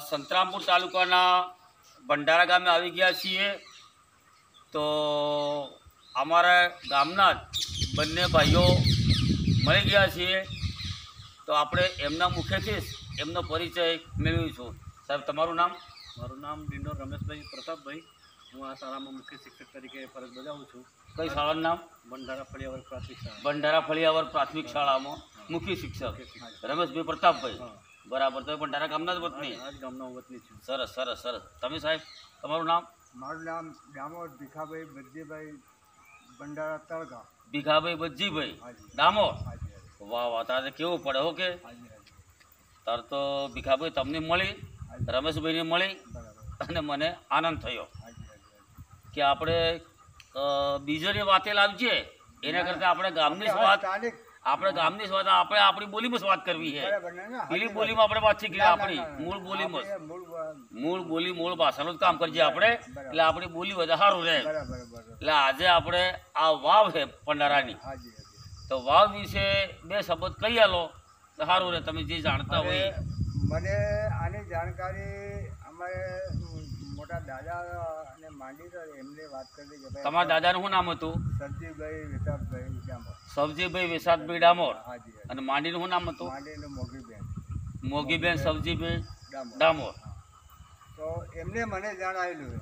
સંતરામપુર તાલુકાના ભંડારા ગામે આવી ગયા છીએ। તો અમારા ગામના જ બંને ભાઈઓ મળી ગયા છીએ। તો આપણે એમના મુખેથી જ એમનો પરિચય મેળવીશું। સાહેબ, તમારું નામ? મારું નામ ડિંડોર રમેશભાઈ પ્રતાપભાઈ। હું આ શાળામાં મુખ્ય શિક્ષક તરીકે ફરજ બજાવું છું। કઈ શાળાનું નામ? બંધારા ફળિયાવર પ્રાથમિક શાળા। બંડારા ફળિયાવર પ્રાથમિક શાળામાં મુખ્ય શિક્ષક રમેશભાઈ પ્રતાપભાઈ। હા, બરાબર। તો ભંડારા ગામના જ વતની? આ જ ગામનો વતની છું। સરસ સરસ સરસ। તમે સાહેબ, તમારું નામ? મારું નામ ડામોર ભીખાભાઈ બજીભાઈ બંડારા તળગા। ભીખાભાઈ બજીભાઈ હાજી ડામોર। હાજી હાજી વાહ વાહ, તારે કેવું પડે હો કે? હાજી હાજી તાર તો ભીખાભાઈ તમને મળી, રમેશભાઈને મળી બરાબર અને મને આનંદ થયો હાજી હાજી હાજી કે આપણે બીજોની વાતે લાવજે એના કરતાં આપણે ગામની જ વાત, સ્થાનિક આપણે ગામની જ વાત આપણે આપણી બોલીમાં જ વાત કરવી છે। બરાબર ને ના પેલી બોલીમાં આપણે વાત શીખી આપણી મૂળ બોલીમાં જ। મૂળ બોલી મૂળ ભાષાનું જ કામ કરજે આપણે, એટલે આપણી બોલી વધારે સારું રહે। બરાબર બરાબર એટલે આજે આપણે આ વાવ છે ભંડારાની, હાજી હાજી તો વાવ વિશે બે શબ્દ કહી આલો તો સારું રહે, તમે જે જાણતા હોય। મને આની જાણકારી અમારે મોટા દાદા અને માંડી તો એમને વાત કરી કે ભાઈ તમારા દાદાનું શું નામ હતું? સરજીભાઈ વિતાપભાઈ ડામોર। સબજીભાઈ વિશાદભાઈ ડામોર। હાજી હાજી અને માંડીનું શું નામ હતું? માંડીનું મોગીબેન મોગીબેન સબજીભાઈ ડામોર ડામોર। તો એમને મને જણાવેલું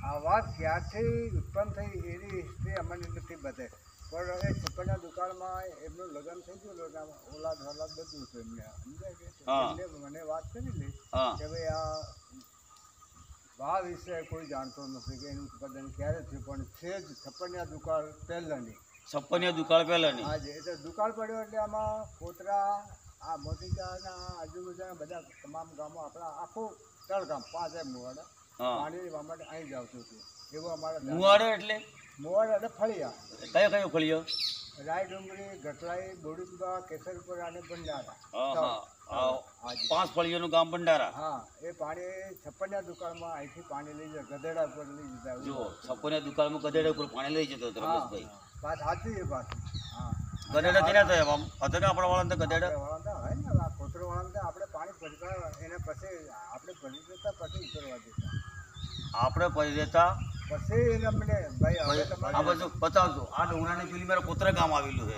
આ વાત ક્યાંથી ઉત્પન્ન થઈ એની હિસ્ટ્રી અમને નથી બતાવી, પણ હવે છપ્પનના દુકાળમાં એમનું લગ્ન થઈ ગયું ને ઓલાદ હલાદ બધું હતું એમને સમજાય કે હા। એમને મને વાત કરેલી હા કે ભાઈ આ વાવ વિશે કોઈ જાણતો નથી કે એનું ઉત્પાદન ક્યારે થયું, પણ છે જ છપ્પનના દુકાળ પહેલાંની। છપ્પનિયા દુકાળ પહેલાની? આજે એટલે દુકાળ પડ્યો એટલે આમાં કોતરા આ મોતીચાના આજુબાજુના બધા તમામ ગામો આપણા આખું તળગામ 5 મુવાડા હા। પાણી લેવા માટે અહીં જ આવતું હતું એવું અમારા મુવાડો એટલે મુવાડા એટલે ફળિયા કયો કયો ફળિયો? રાય ડુંગળી ગટલાઈ બોડીબા કેસરપુર અને ભંડારા। હા હા હા, હાજી 5 ફળિયોનું ગામ ભંડારા। હા, એ પાણી છપ્પનના દુકાળમાં અહીંથી પાણી લઈ જાય ગધેડા ઉપર લઈ જતા જુઓ, છપ્પનિયા દુકાળમાં ગધેડા ઉપર પાણી લઈ જતો હતો રમેશભાઈ। વાત સાચી છે વાત। હા, ગધેડા કેટલા થયા આમ હતા ને આપણા વાળા ગધેડા? વાળા હોય ને આ કોતરો વાળા આપણે પાણી ભરતા એના પછી આપણે ભરી દેતા પછી ઉતરવા દેતા આપણે પડી રહેતા પછી એને મને ભાઈ હવે આ તમારે બાજુ બતાવજો। આ ડુંગરાને પેલી મેર કોતરા ગામ આવેલું છે।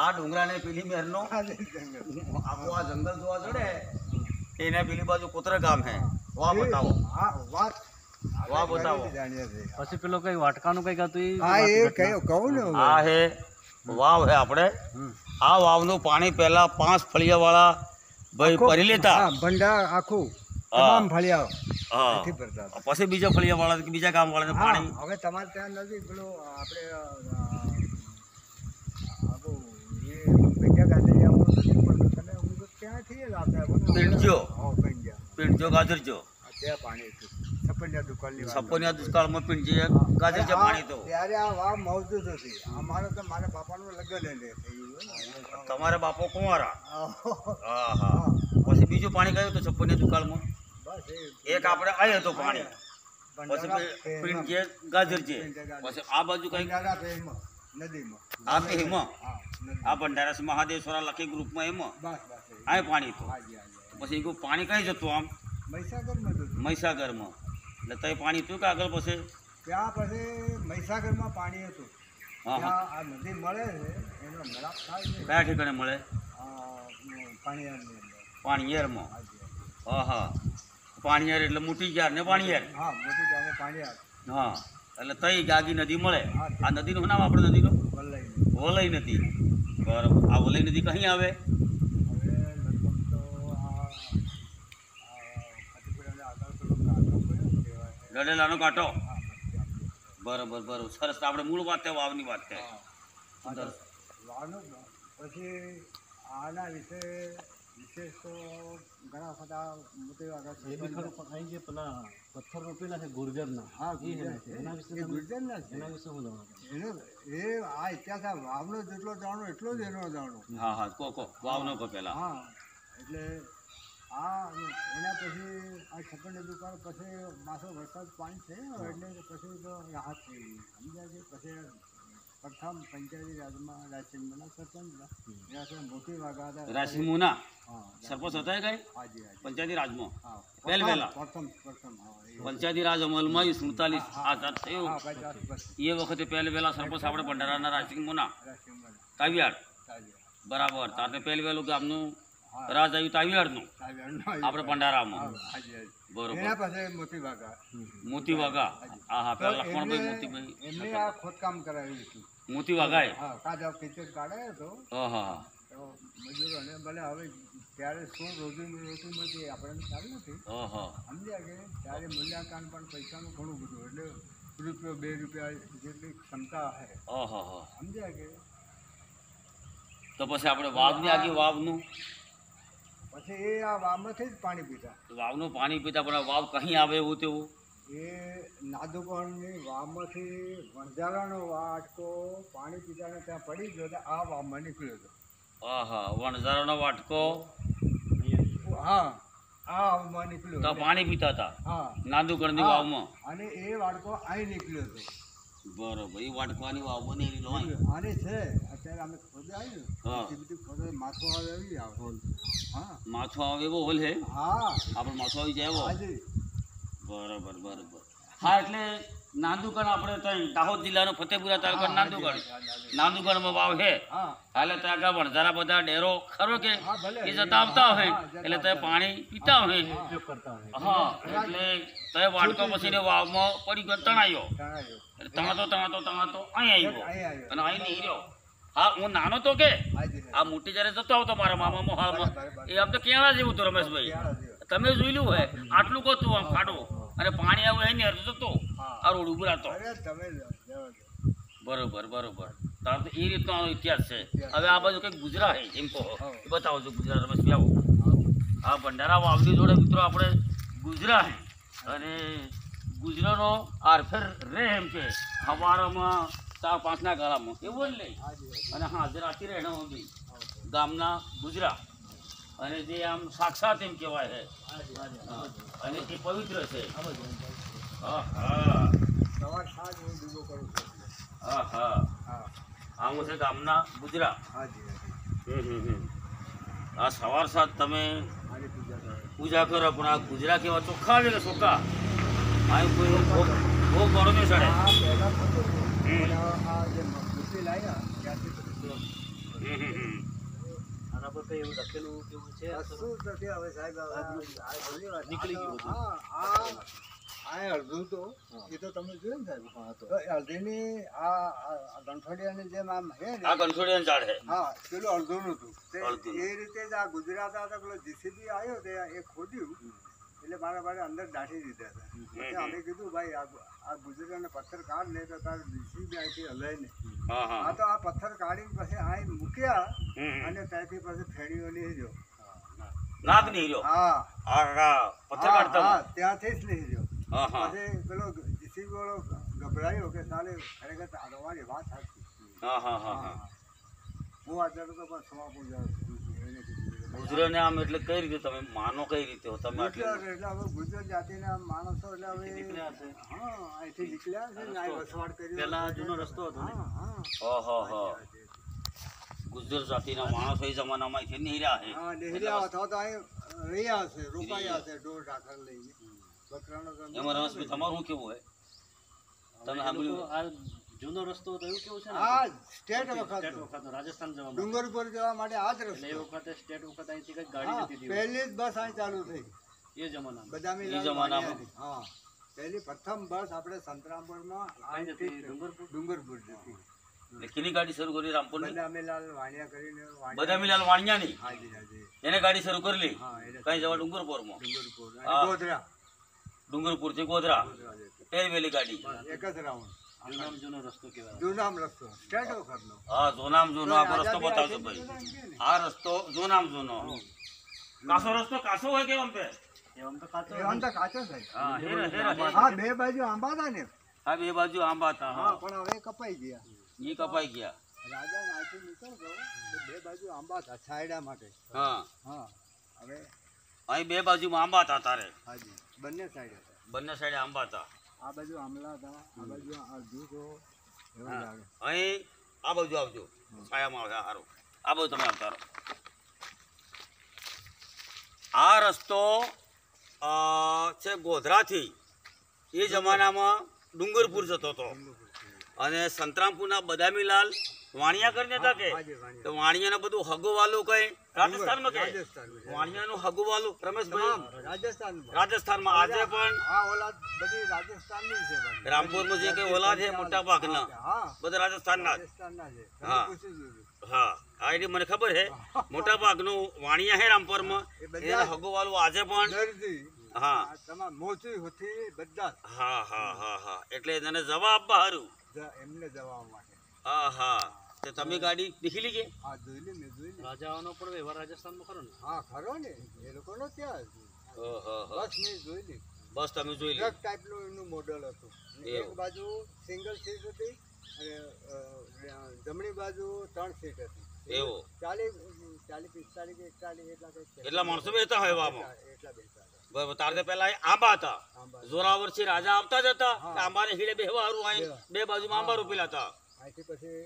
આ ડુંગરાને પેલી મેરનો આખું આ જંગલ જોવા ચડે એને પેલી બાજુ કોતરા ગામ છે। વાહ બતાવો, હા વાત વાહ બતાવો। જાણીએ છીએ। પછી પેલો કઈ વાટકાનું કઈક હતું એ હા એ કયો કહું ને હું। આ હે વાવ હે આપણે। આ વાવનું પાણી પહેલા 5 ફળિયાવાળા ભાઈ ભરી લેતા। હા, ભંડાર આખું હા। તમામ ફળિયાઓ હા, નથી ભરતા હતા। પછી બીજા ફળિયાવાળા કે બીજા ગામવાળાને હા, પાણી હવે તમારે ત્યાં નથી પેલું આપણે આખું એ ભેગા ગાંધી આવું નથી પણ તને હું તો ત્યાંથી જ આપણે પીંડજો હા પંજા પીંડજો ગાજરજો ત્યાં પાણી હતું છપ્પનના દુકાળની વાત। છપ્પનિયા દુષ્કાળમાં પીંડજે ગાજરજે પાણી તો ત્યારે આ વાવ મોજૂદ હતી અમારે તો મારા બાપાનું લગ્ન એટલે થયું તમારે બાપો કુંવારા? હા હા હા। પછી બીજું પાણી કયું તો છપ્પનિયા દુકાળમાં? બસ એક આપણે અહીં હતું પાણી, પછી ભંડારા પીંડજે ગાજરજે, પછી આ બાજુ કઈ ભંડારા ફેરમાં નદીમાં આ કે હિમાં હા નદી આ ભંડારા મહાદેશ્વરા લખી ગ્રુપમાં એમાં બસ બસ આ પાણી હતું। હાજી હાજી પછી એ પાણી કઈ જતું આમ મહીસાગરમાં હતું મહીસાગરમાં? એટલે તઈ પાણી હતું કે આગળ પછી? ત્યાં પછી મહીસાગરમાં પાણી હતું હા હા। ત્યાં આ નદી મળે છે એનો મેળાપ થાય છે કયા ઠેકાણે મળે? પાણીયારની અંદર પાણીયારમાં? હાજી હા હા, પાણીયાર એટલે મોટી યાર ને પાણીયાર? હા મોટી જાણે પાણીયાર હા, એટલે તઈ ગાગી નદી મળે। આ નદીનું શું નામ આપણે નદીનું? વલ્લઈ વલઈ નદી। બરાબર। આ વલઈ નદી કहीं આવે? હવે લગભગ તો આ ફતેપુરાને આગળ પેલો કાંઠો કયો કહેવાય ગઢેલાનો કાંઠો? હા બસ બરાબર બરાબર, સરસ। આપણે મૂળ વાત છે વાવની વાત છે। હા વાનું પછી આના વિશે વિશેષ તો ઘણા બધા મોટી આગળ એ બી ખરું પણ અહીં જે પેલા પથ્થર રોપેલા છે ગુર્જરના, હા એના વિશે એ ગુર્જરના છે એના વિશે હું જાણો? એનો એ આ ઇતિહાસ આ વાવનો જેટલો જાણો એટલો જ એનો જાણો। હા હા, કો વાવનો કો પેલા? હા એટલે આ એના પછી આ છપ્પનની દુકાળ પછી માસો વરસાદ પાણી થયો એટલે પછી તો રાહત થઈ ગઈ સમજ્યા છે। પછી પ્રથમ પંચાયતી રાજમાં રાયસિંગના સરપંચ હતા. એના સાથે મોટી વાઘા હતા. રાયસિંગમુના હા સરપંચ હતા કઈ હાજી હાજી પંચાયતી રાજમાં હા પહેલા પ્રથમ હા એ પંચાયતી રાજ અમલમાં 47 આઝાદ થયું. હા 50 એ વખતે પહેલા સરપંચ આપણે ભંડારાના રાયસિંગમુના રાયસિંગના તાવિયાડ તાજી બરાબર. તાતે પહેલું ગામનું હા રાજ આવ્યું તાવિયાડનું તાજી આપણે ભંડારામાં હાજી હાજી બરોબર. એના પાસે મોટી વાઘા મોતી વાઘા હા હા તો પેલા લક્ષ્મણભાઈ એમને મોતીભાઈ એમને આ ખોદકામ કરાવ્યું હતું. મોતી વાઘાએ હા કાદવ કિચડ કાઢાયો હતો હા હા તો મજૂરોને ભલે હવે ત્યારે શું રોજી મળતી આપણને ખ્યાલ નથી હા હા સમજ્યા કે ત્યારે મૂલ્યાંકન પણ પૈસાનું ઘણું બધું એટલે રૂપિયો 2 રૂપિયા જેટલી ક્ષમતા છે હા હા હા. સમજ્યા કે તો પછી આપણે વાવની આગી વાવનું પછી એ આ વાવમાંથી જ પાણી પીતા. વાવનું પાણી પીતા પણ આ વાવ કहीं આવે એવું તેવું એ નાદુકણની વાવમાંથી વણઝારાનો વાટકો પાણી પીતાને ત્યાં પડી ગયો તો આ વાવમાં નીકળ્યો હતો. હા હા વણઝારાનો વાટકો હા આ વાવમાં નીકળ્યો તો એટલે- પાણી પીતા હતા હા નાંદુગઢની હા. વાવમાં અને એ વાટકો અહીં નીકળ્યો હતો. બરોબર. એ વાટકવાની વાવ બનેલી હોય આને છે અત્યારે અમે ખોદે આવ્યું હા. એ બધું ખોદે માથું આવે એવી આવે હા માથું આવે એવો હોલ હે હા આપણે માથું આવી જાય એવો હાજી બરોબર બરોબર. હા એટલે નાંદુગઢ આપણે ત્યાં દાહોદ જિલ્લાનો ફતેપુરા તાલુકા નાંદુગઢ નાંદુગઢમાં વાવ છે હા હાલે ત્યાં આગળ વણઝારા બધા ડેરો ખરો કે હા ભલે એ જતા આવતા હોય હા, જતા એટલે ત્યાં પાણી પીતા હોય ઉપયોગ કરતા હોય હા એટલે તે વાટકો પછી ને વાવમાં પડી ગયો તણાયો તણાયો એટલે તણાતો અહીં આવ્યો અહીં આવ્યો અને અહીં નહીં રહ્યો. હા હું નાનો તો કે હાજી આ મોટી જ્યારે જતો આવતો મારા મામા મોહાલમાં બરાબર. એ આમ તો કેળા જેવું હતું રમેશભાઈ. તમે જોયેલું હોય આટલું કોતું આમ ખાડું અને પાણી આવું એની અર્થ જતો હા. આ રોડ ઉભરાતો અરે તમે જવા દો. બરોબર બરોબર. તાર તો એ રીતનો આનો ઇતિહાસ છે. હવે આ બાજુ કંઈક ગુજરાત છે એમ કહો એ બતાવો છો ગુજરાત રમેશભાઈ આવો. આ ભંડારા વાવની જોડે મિત્રો આપણે ગુજરાત છે અને ગુજરાતનો આરફેર રે એમ છે સવારમાં 4-5 ગાળામાં એવું જ નહીં હાજી હાજી. અને હાજર આતી રહે બી ગામના ગુજરાત અને જે આમ સાક્ષાત એમ કહેવાય છે અને એ પવિત્ર છે. હા હા સવાર સાંજ હું ડૂબો કરું છું હા હા હા આમ છે ગામના ગુજરાત. હાજી હાજી આ સવાર સાંજ તમે આની પૂજા કરે પૂજા કરો પણ આ ગુજરાત કેવા ચોખ્ખા આવે કે ચોખ્ખા આ કોઈ ભોગ ગણો નહીં ચડે. આ પહેલા થતું હતું. પણ આ જે મૂર્તિ લાવ્યા ત્યાંથી બધું આના પર કઈ એવું લખેલું કેવું છે કશું જ નથી હવે સાહેબ હવે આ ઘણી વાત. નીકળી ગયું બધું. હા આ અડધું તો એ તો તમે જોયું ને સાહેબ હા, તો. તો અડધીની આ ગંઠોડિયાની જેમ આમ હે ને આ કંઠોડિયા ઝાડ છે હા પેલું અડધું નતું તે અડધું. એ રીતે જ આ ગુજરાત હતા પેલો જીસીબી આવ્યો તે એ ખોદ્યું એટલે મારા ભાઈ અંદર દાટી દીધા હતા પછી અમે કીધું ભાઈ આ ગુજરાતના પથ્થર કાઢ લે તો તારે જીસીબી અહીંથી હલાય ને હા આ હા તો આ પથ્થર કાઢીને પછી અહીં મૂક્યા હમ. અને ત્યાંથી પછી ફેણીઓ લઈ રહ્યો નાગ નહીં રહ્યો હા આ પથ્થર હા કાઢતા હા ત્યાંથી જ લઈ રહ્યો હા હા પછી પેલો જીસીબી વાળો ગભરાયો કે સાલે ખરેખર તમારી વાત સાચી હા હા હા હા હું અત્યારે તો પણ સવા પૂજા એને કીધું. ગુજરાતને આમ એટલે કઈ રીતે તમે માનો કઈ રીતે હો તમે આટલું ગુજરાત એટલે હવે ગુજરાત જાતિના માણસો એટલે હવે નીકળ્યા છે. હા અહીંથી નીકળ્યા છે ને અહીં વસવાટ કર્યો પહેલા જૂનો રસ્તો હતો ને. હા હા હા હા ગુજરાત જાતિના માણસો એ જમાનામાં છે નહીં રહ્યા છે હા ડેહરિયા અથવા તો અહીં રહ્યા હશે રોકાયા હશે ઢોર ઢાકર લઈને બકરાનો ધંધો. એમાં રમેશભાઈ તમારું શું કેવું હોય તમે હવે એ સાંભળ્યું લોકો આ જૂનો રસ્તો હતો એવું કેવું છે ને આ સ્ટેટ સ્ટેટ વખત વખતનો રાજસ્થાન જવા માટે. ડુંગરપુર જવા માટે આ જ એટલે એ રસ્તો વખતે સ્ટેટ વખત અહીંથી કઈક હા ગાડી જતી હતી પહેલી જ બસ અહીં ચાલુ થઈ એ જમાનામાં. બદામી એ લાલ જમાનામાં? વાણિયાની. હા પહેલી પ્રથમ બસ આપણે સંતરામપુરમાં કઈ જતી ડુંગરપુર? ડુંગરપુર જતી એટલે કેની ગાડી શરૂ કરી રામપુરની બદામીલાલ વાણિયા કરીને બદામીલાલ વાણિયાની હાજી હાજી એને ગાડી શરૂ કરેલી હા એટલે કઈ જવા ડુંગરપુરમાં ડુંગરપુર અને હા. ગોધરા ડુંગરપુરથી ગોધરા ગોધરા જતી. પહેરવેલી ગાડી એક જ રાઉન્ડ જૂનામાં જૂનો રસ્તો કહેવાય. જૂનામ રસ્તો સ્ટેટ વખતનો હા જોનામ જૂનો આ રસ્તો બતાવજો ભાઈ આ રસ્તો જોનામ જૂનો કાસો રસ્તો કાસો હોય કેમ પે એ આમ તો કાચો એ આમ તો કાચો છે હા હેરા હેરા હા બે બાજુ આંબા હતા ને હા બે બાજુ આંબા હતા હા હા પણ હવે કપાઈ ગયા ઈ કપાઈ ગયા રાજા નાથી નીકળતો તો બે બાજુ આંબા હતા છાયડા માટે હા હા હવે અહીં બે બાજુમાં આંબા હતા તારે હાજી બંને સાઈડ હતા બંને સાઈડે આંબા હતા આ બાજુ આમલા હતા આ બાજુ અડધું તો એવું હા. લાગે. અહીં આ બાજુ આવજો છાયામાં આવે સારું આ બાજુ તમે આવતા રહો આ રસ્તો છે ગોધરાથી એ જમાનામાં ડુંગરપુર જતો હતો અને સંતરામપુરના બદામીલાલ વાણિયા કરીને હતા કે હાજી, વાણિયા. તો વાણિયાને બધું હગુવાલું કઈ રાજસ્થાનમાં કે રાજસ્થાનમાં. વાણિયાનું હગુવાલું રમેશભાઈ તમામ રાજસ્થાનમાં. રાજસ્થાનમાં આજે પણ આ ઓલાદ બધી રાજસ્થાનની છે બાકી. રામપુરમાં જે કઈ ઓલાદ છે મોટા ભાગના હા, બધા રાજસ્થાનના જ. રાજસ્થાનના છે. તમે હા. પૂછી જોજો. હા આ એની મને ખબર છે મોટા ભાગનું વાણિયા હે રામપુરમાં એ બધા એના હગુવાલું આજે પણ દર્દી હા આ તમામ મોચી હોથી બધા હા હા હા હા એટલે એને જવાબ આપવા હારું એમને જવા માટે. હા હા તે તમે ગાડી નીકળી કે હા, જોઈ લે, મેં જોઈ લે. રાજાઓનો પણ વ્યવહાર રાજસ્થાનમાં ખરો ને? હા, ખરો ને એ લોકોનો ત્યાં જ. ઓહો હો. બસ મેં જોઈ લી. બસ તમે જોઈ લો ટ્રક ટાઈપનું એનું મોડલ હતું. અને એક એવું. બાજુ સિંગલ સીટ હતી અને જમણી બાજુ 3 સીટ હતી. એવું 40 45 કે 41 એટલા કંઈક છે. એટલા માણસો બેસતા હોય એવામાં એટલા બેસતા હતા. બરાબર તારે પેલા અહીં આંબા હતા આંબા. જોરાવરથી રાજા આવતા જ હતા હા. કે આંબાને હીડે બેહવા હારું અહીં બે બાજુમાં આંબા રોપેલા હતા અહીંથી પછી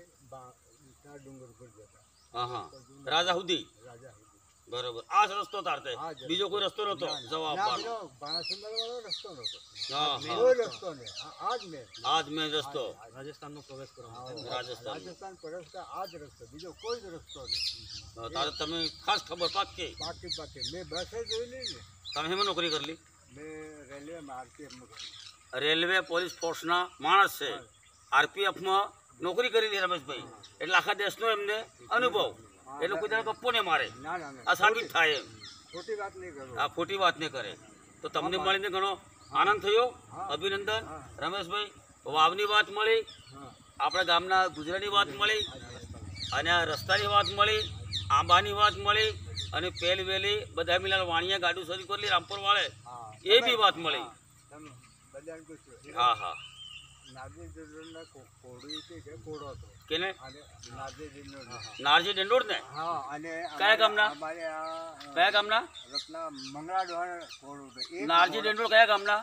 ત્યાં ડુંગર ઉપર જતા હા હા રાજા સુધી રાજા સુધી. બરોબર આ જ રસ્તો તારતે હા, જ. બીજો કોઈ રસ્તો નતો જવા ના, આપવાનો પેલો બાણાસુંદરવાળો રસ્તો નહોતો. હા હા કોઈ રસ્તો નહીં. આ જ મેં. આ જ મેન રસ્તો રાજસ્થાનનો પ્રવેશ કરવા હા, માટે. રાજસ્થાન. રાજસ્થાન પ્રવેશતા આ જ રસ્તો, બીજો કોઈ જ રસ્તો નહીં. તારે તમે ખાસ ખબર પાકી પાકી મેં બસે જોઈ લી ને. તમે હેમાં નોકરી કરેલી મેં રેલવેમાં આરપીએફમાં કરી. રેલવે પોલીસ ફોર્સના માણસ છે આરપીએફમાં નોકરી કરેલી રમેશભાઈ એટલે આખા દેશનો એમને અનુભવ એટલે કોઈ દાડો ગપ્પો ને મારે ના ના આ ના, સાબિત થાય એમ ખોટી વાત નહીં કરું. આ ખોટી વાત ને કરે તો તમને મળીને ઘણો આનંદ થયો હા. અભિનંદન હા. રમેશભાઈ વાવની વાત મળી હા, આપણા ગામના ગુજરાતની વાત મળી અને આ રસ્તાની વાત મળી આંબાની વાત મળી અને પહેલી વહેલી બદામીલાલ વાણિયા ગાડું શરૂ કરેલી રામપુર વાળે હા. એ બી વાત મળી તમે બધાને પૂછ્યું. હા હા નારજી જનરલના કોડું કે કોડો હતો. કેને અને નારજી જનરલ. નારજી ડેન્ડોર ને હા, અને કયા ગામના? અમારે આ કયા ગામના રત્ના મંગળા દ્વારા કોડું હતું. એક નારજી કોડો ડેન્ડોર કયા ગામના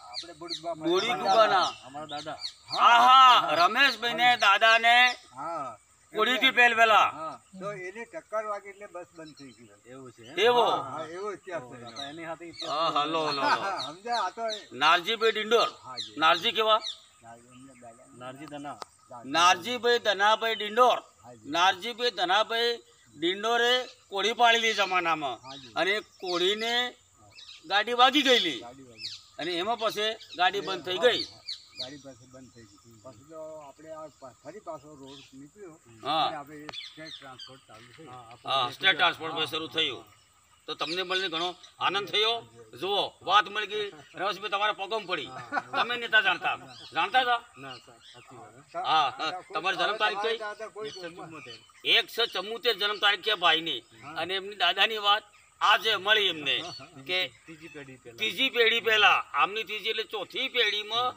આપણે બુડબા બોડી કુબાના અમારા દાદા હા હા રમેશભાઈ ને દાદા ને હા, કોડી થી પહેલા હા. તો એને ટક્કર વાગી એટલે બસ બંધ થઈ ગઈ. એવું છે એમ? એવો હા, એવો ઇતિહાસ છે. તો એની સાથે હા હલો હલો હલો હા, સમજ્યા? આ તો નારજીભાઈ ડિંડોર હા જી. નારજી કેવા એમને દાદા- નારજી દના નારજીભાઈ ધનાભાઈ ડિંડોર હા જી. નારજીભાઈ ધનાભાઈ ડિંડોરે કોળી પાડેલી જમાનામાં હા જી. અને કોળીને ગાડી વાગી ગયેલી ગાડી વાગી. અને એમાં પછી ગાડી બંધ થઈ ગઈ ગાડી પાસે બંધ થઈ ગઈ. પછી તો આપણે આ ફરી પાછો રોડ નીકળ્યો હા. અને આપણે સ્ટેટ ટ્રાન્સપોર્ટ ચાલુ થઈ. હા સ્ટેટ ટ્રાન્સપોર્ટ પર શરૂ થયું તો તમને મળીને ઘણો આનંદ થયો જુઓ વાત મળી ગઈ રમેશભાઈ તમારા પગમ પડી તમે નતા જાણતા હતા ના સાચી વાત હે. હા હા તમારી જન્મ તારીખ કઈ દાદા કોઈ 174. 174 જન્મ તારીખ છે ભાઈની અને એમની દાદાની વાત આજે મળી એમને કે ત્રીજી પેઢી પહેલા ત્રીજી પેઢી પહેલા આમની ત્રીજી એટલે ચોથી પેઢીમાં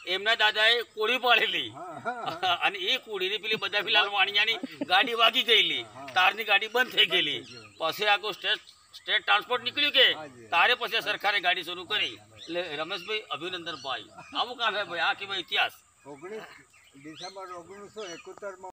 એમના દાદાએ કોળી પાડેલી અને એ કોળીની પેલી બદામીલાલ વાણિયાની ગાડી વાગી ગયેલી તારની ગાડી બંધ થઈ ગયેલી પછી આખું સ્ટેટ ટ્રાન્સપોર્ટ નીકળ્યું કે તારે પછી સરકારે ગાડી શરૂ કરી એટલે રમેશભાઈ અભિનંદન ભાઈ આવું કામ હે ભાઈ આ કેવા ઇતિહાસ 19 ડિસેમ્બર 1971 માં